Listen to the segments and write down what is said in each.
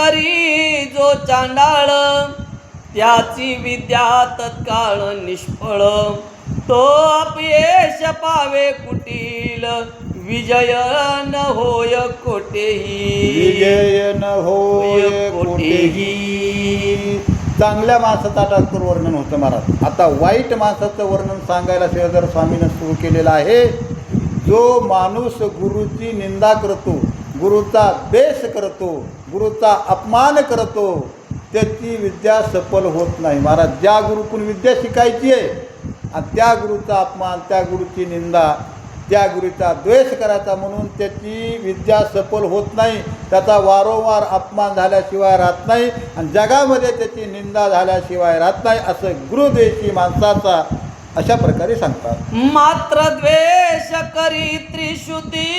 करी जो चांडाळ, त्याची विद्या तत्काळ निष्फळ. तो अपयश पावे कुटील, विजय न होय कोठेही. विजय न होय कोठेही. चांगल्या माणसाचं आता वर्णन होतं महाराज. आता वाईट माणसाचं वर्णन सांगायला शेजारी स्वामीनं सुरू केलेलं आहे. जो माणूस गुरुची निंदा करतो, गुरुचा द्वेष करतो, गुरुचा अपमान करतो, त्याची विद्या सफल होत नाही महाराज. ज्या गुरुकडून विद्या शिकायची आहे आणि त्या गुरुचा अपमान, त्या गुरुची निंदा, त्या गुरुचा द्वेष करायचा म्हणून त्याची विद्या सफल होत नाही. त्याचा वारंवार अपमान झाल्याशिवाय राहत नाही आणि जगामध्ये त्याची निंदा झाल्याशिवाय राहत नाही, असं गुरुद्वेषी माणसाचा अशा प्रकारे सांगतात. मात्र द्वेष करी त्रिशुद्धी,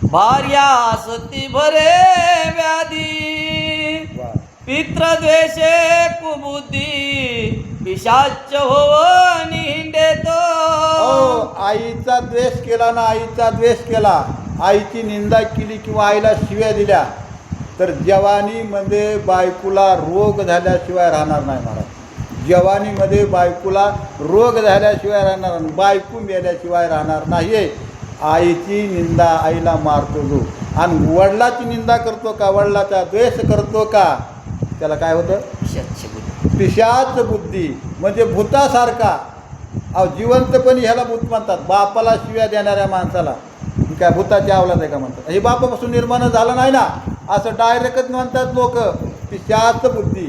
भार्या सती भरे व्याधी. पितृद्वेषे कुबुद्धी, पिशाच होऊन हिंडेतो. आईचा द्वेष केला ना, आईचा द्वेष केला, आईची निंदा केली किंवा आईला शिव्या दिल्या तर जवानीमध्ये बायकोला रोग झाल्याशिवाय राहणार नाही महाराज. जवानीमध्ये बायकोला रोग झाल्याशिवाय राहणार नाही, बायको मेल्याशिवाय राहणार नाही. आईची निंदा आईला मारतो जो, आणि वडिलाची निंदा करतो का, वडिलाचा द्वेष करतो का, त्याला काय होतं? पिशाच बुद्धी, म्हणजे भूतासारखा. जिवंतपणी ह्याला भूत म्हणतात. बापाला शिव्या देणाऱ्या माणसाला काय भूताची अवलाद आहे का म्हणतात. हे बापापासून निर्माण झालं नाही ना, असं डायरेक्टच म्हणतात लोक. पिशाच बुद्धी,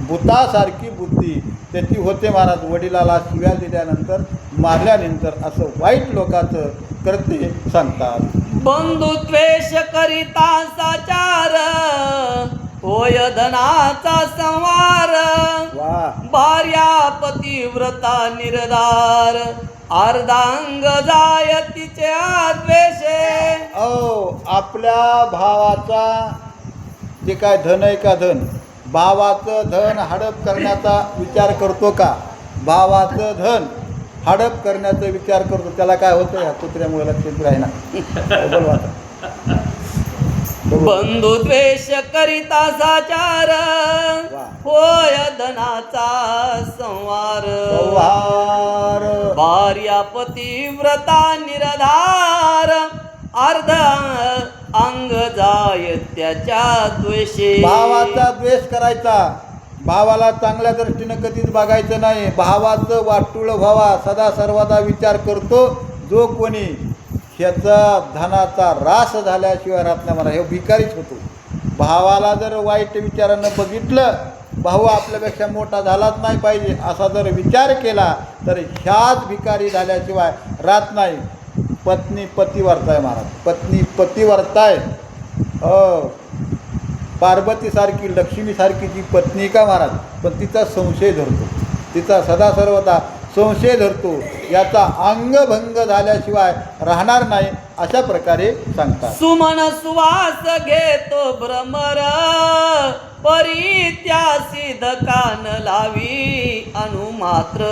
भूतासारखी बुद्धी त्याची होते महाराज. वडिलाला शिव्या दिल्यानंतर, मारल्यानंतर, असं वाईट लोकांचं करते सांगतात. बंधुद्वेष करिता साचार, होय धनाचा संवार. भार्या पतिव्रता निर्धार, अर्धांग जाय तिच्या द्वेषे. आपल्या भावाचा जे काय धन आहे का, धन, भावाचं धन हडप करण्याचा विचार करतो का, भावाचं धन हडप करण्याचा विचार करतो, त्याला काय होतं? ह्या कुत्र्यामुळे लक्षात राही ना. बोलवा. बंधुद्वेष करिता साचार, होय धनाचा संवार. भार्या पतिव्रता निर्धार, अर्ध अंग जाय त्याच्या द्वेषे. भावाचा द्वेष करायचा, भावाला चांगल्या दृष्टीनं कधीच बघायचं नाही. भावाचं वाटुळ व्हावा सदा सर्वदा विचार करतो जो कोणी. ह्याचा धनाचा रास झाल्याशिवाय राहत नाही मला. हे भिकारीच होतो. भावाला जर वाईट विचारानं बघितलं, भाऊ आपल्यापेक्षा मोठा झालाच नाही पाहिजे असा जर विचार केला तर ह्याच भिकारी झाल्याशिवाय राहत नाही. पत्नी पतिव्रता आहे महाराज, पत्नी पतिव्रता आहे. पार्वतीसारखी, लक्ष्मीसारखी जी पत्नी का महाराज, पण तिचा संशय धरतो, तिचा सदा सर्वदा संशय धरतो. याचा अंगभंग झाल्याशिवाय राहणार नाही, अशा प्रकारे सांगतात. सुमन सुवास घेतो भ्रमर, परित्यासी कान लावी अनुमात्र.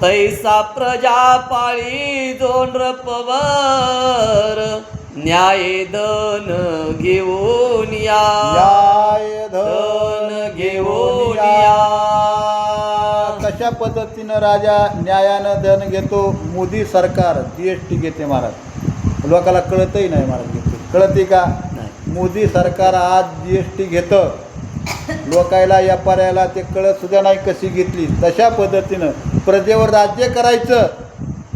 तैसा प्रजा पाळी जो नृपवर, न्याय धन घेऊन या, न्याय धन घेऊन या. कशा पद्धतीनं राजा न्यायानं धन घेतो? मोदी सरकार GST घेते महाराज. लोकांना कळतही नाही महाराज, घेते कळते का? मोदी सरकार आज GST घेतं. लोकायला व्यापाऱ्याला ते कळत सुद्धा नाही कशी घेतली. तशा पद्धतीनं प्रजेवर राज्य करायचं,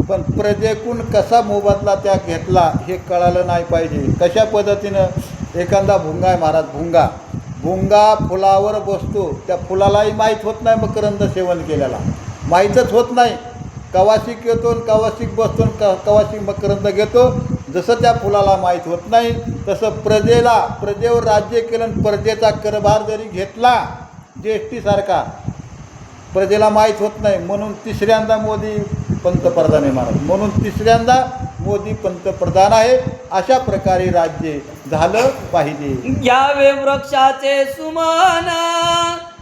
पण प्रजेकून कसा मोबदला त्या घेतला हे कळालं नाही पाहिजे. कशा पद्धतीनं एखादा भुंगा आहे महाराज, भुंगा फुलावर बसतो, त्या फुलालाही माहीत होत नाही मकरंद सेवन केल्याला, माहीतच होत नाही. कवाशिक येतो, कवाशिक बसतो, कवाशिक मकरंद घेतो. जसं त्या फुलाला माहीत होत नाही तसं प्रजेवर राज्य केलं, प्रजेचा करभार जरी घेतला GST सारखा, प्रजेला माहीत होत नाही. म्हणून तिसऱ्यांदा मोदी पंतप्रधान आहे महाराज, म्हणून तिसऱ्यांदा मोदी पंतप्रधान आहे. अशा प्रकारे राज्य झालं पाहिजे. घ्यावे वृक्षाचे सुमन,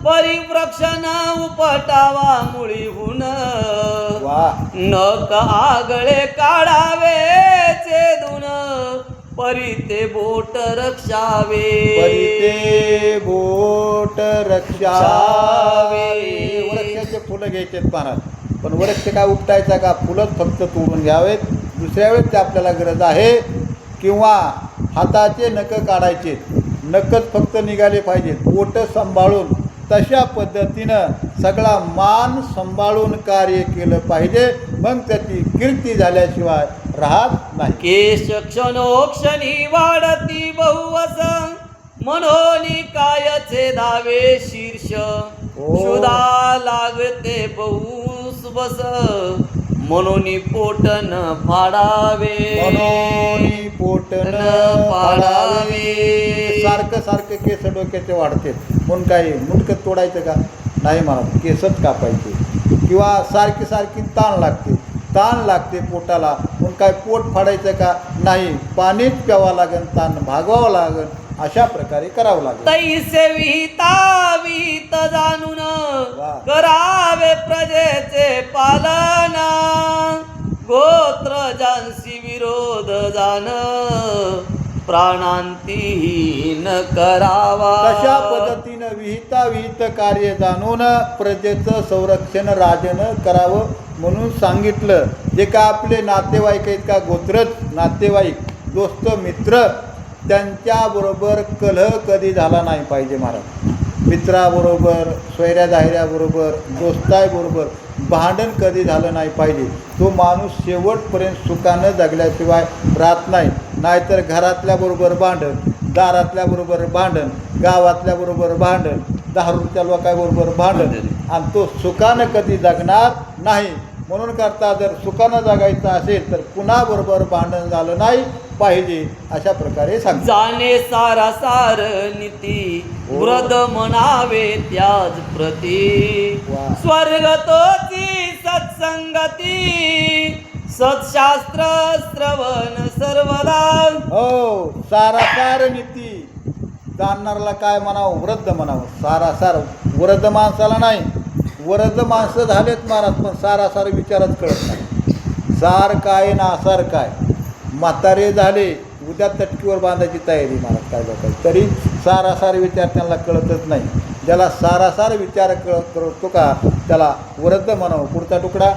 परिवृक्ष न उपटावा मुळीहून. नक आगळे काढावे चेदून, परिते बोट रक्षावे परिते बोट रक्षावे. वृक्षाचे फुलं घ्यायचे पानात, पण वृक्ष काय उपटायचा का? फुलंच फक्त तोडून घ्यावेत. दुसऱ्या वेळेस ते आपल्याला गरज आहे. किंवा हाताचे नख काढायचे, नखच फक्त निघाले पाहिजेत, बोट सांभाळून. तशा पद्धतीनं सगळा मान सांभाळून कार्य केलं पाहिजे, मग त्याची कीर्ती झाल्याशिवाय राहत नाही. केश क्षणोक्षणी वाढती बहुवस मनोनी कायचे दावे शीर्ष शुदा लागते बहुस बस मनोनी पोटन फाडावे मनोनी पोटन फाडावे. सारखं सारखं केस डोक्याचे वाढते म्हणून काय मुंडकं तोडायचं का? नाही म्हणा, केसच कापायचे. किंवा सारखी सारखी ताण लागते पोटाला म्हणून काय पोट फाडायचं का? नाही, पाणीच प्यावं लागेल, ताण भागवावं लागेल. अशा प्रकारे करावं लागेल. तैसे विहितावीत जाणून करावे प्रजेचे पालन गोत्र जानसी विरोध जाण प्राणांतीहीन करावा. तशा पद्धतीनं विहित कार्य जाणून प्रजेचं संरक्षण राजानं करावं म्हणून सांगितलं. जे का आपले नातेवाईक आहेत का, गोत्रज नातेवाईक, दोस्त मित्र, त्यांच्याबरोबर कलह कधी झाला नाही पाहिजे महाराज. मित्राबरोबर, सोयऱ्या दायऱ्याबरोबर, दोस्ताबरोबर भांडण कधी झालं नाही पाहिजे. तो माणूस शेवटपर्यंत सुखानं जगल्याशिवाय राहत नाही. नाहीतर घरातल्याबरोबर भांडण, दारातल्याबरोबर भांडण, गावातल्याबरोबर भांडण, दारूच्या लोकांबरोबर भांडण, आणि तो सुखानं कधी जगणार नाही. म्हणून करता जर सुखानं जगायचं असेल तर कुणाबरोबर भांडण झालं नाही पाहिजे. अशा प्रकारे सांग. जाणे सारासार नीती वृद म्हणावे त्याज प्रती स्वर्ग तोची सत्संगती सत्शास्त्र श्रवण सर्वदा. हो, सारासार नीती जाणणाऱ्याला काय म्हणावं? वृद्ध म्हणावं. सारासार वृद्ध माणसाला नाही. वृद्ध माणसं झालेत महाराज, पण सारासार विचारच कळत नाही. सार काय ना सार काय. म्हातारे झाले, उद्या तटकीवर बांधायची तयारी महाराज काय लोकांची, तरी सारासार विचार त्यांना कळतच नाही. ज्याला सारासार विचार कळतो का त्याला वृद्ध म्हणावं. पुढचा तुकडा.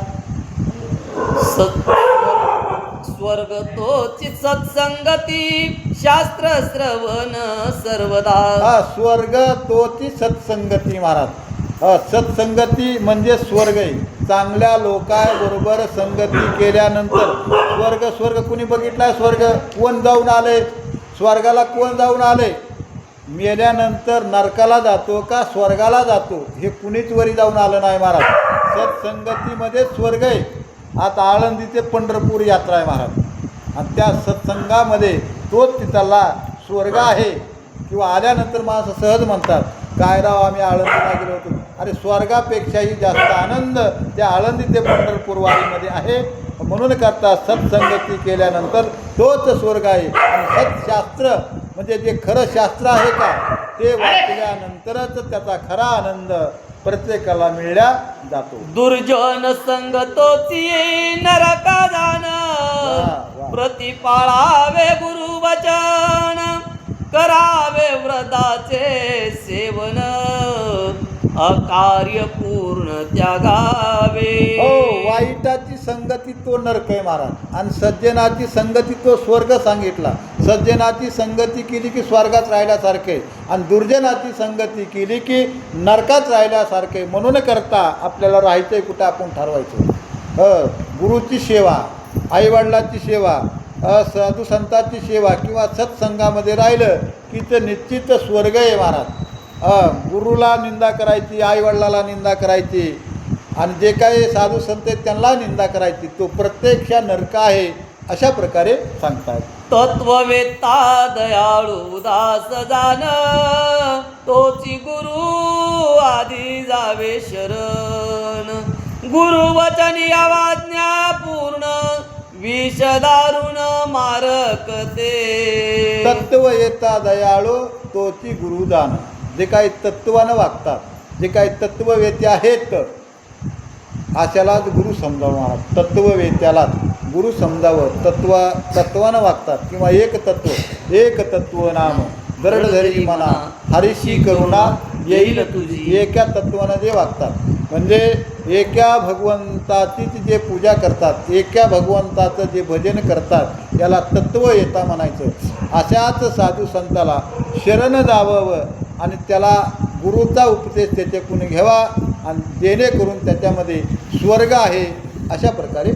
स्वर्ग तोची सत्संगती शास्त्र श्रवण सर्वदा. हा, स्वर्ग तोची सत्संगती महाराज. सत्संगती म्हणजे स्वर्ग आहे. चांगल्या लोकांबरोबर संगती केल्यानंतर स्वर्ग कुणी बघितलाय? स्वर्ग कोण जाऊन आले? स्वर्गाला कोण जाऊन आले? मेल्यानंतर नरकाला जातो का स्वर्गाला जातो हे कुणीच वरी जाऊन आलं नाही महाराज. सत्संगतीमध्ये स्वर्ग आहे. आता आळंदी ते पंढरपूर यात्रा आहे महाराज, आणि त्या सत्संगामध्ये तोच तिथला स्वर्ग आहे. किंवा आल्यानंतर माणसं सहज म्हणतात, काय राव आम्ही आळंदीला गेलो होतो. अरे, स्वर्गापेक्षाही जास्त आनंद त्या आळंदी ते पंढरपूर वारीमध्ये आहे. म्हणून करता सत्संगती केल्यानंतर तोच स्वर्ग आहे. आणि सत्शास्त्र म्हणजे जे खरं शास्त्र आहे का ते वाचल्यानंतरच त्याचा खरा आनंद प्रत्येकाला मिळल्या जातो. दुर्जन संग तोची नरका जाण प्रतिपाळावे गुरु वचन करावे व्रताचे सेवन अकार्य पूर्ण त्यागावे. हो, वाईटाची संगती तो नरक आहे महाराज, आणि सज्जनाची संगती तो स्वर्ग सांगितला. सज्जनाची संगती केली की स्वर्गात राहिल्यासारखे, आणि दुर्जनाची संगती केली की नरकात राहिल्यासारखे. म्हणून करता आपल्याला राहायचंय कुठं आपण ठरवायचं. गुरुची सेवा, आईवडिलाची सेवा, साधू संतांची सेवा किंवा सत्संगामध्ये राहिलं की ते निश्चित स्वर्ग आहे महाराज. गुरुला निंदा करायची, आईवडिलाला निंदा करायची, आणि जे काही साधू संत आहेत त्यांना निंदा करायची, तो प्रत्यक्ष नरक आहे. अशा प्रकारे सांगतात. तत्ववेत्ता दयाळू उदास जाण तोची गुरु आधी जावे शरण गुरु वचन आवाज्ञा पूर्ण विष दारुण मारक ते. तत्व येता दयाळू तोची गुरुदान. जे काही तत्वानं वागतात, जे काही तत्ववेत्ते आहेत अशालाच गुरु समजावणार. तत्ववेत्यालाच गुरु समजावं. तत्वानं वागतात किंवा एक तत्व नाम दरड धरी मना हरीशी करुणा येईल तुझी. एका तत्वानं जे वागतात म्हणजे एका भगवंताचीच जे पूजा करतात, एका भगवंताचं जे भजन करतात याला तत्व येता म्हणायचं. अशाच साधू संताला शरण जावं आणि त्याला गुरुचा उपदेश त्याच्याकडून घ्यावा आणि जेणेकरून त्याच्यामध्ये स्वर्ग आहे अशा प्रकारे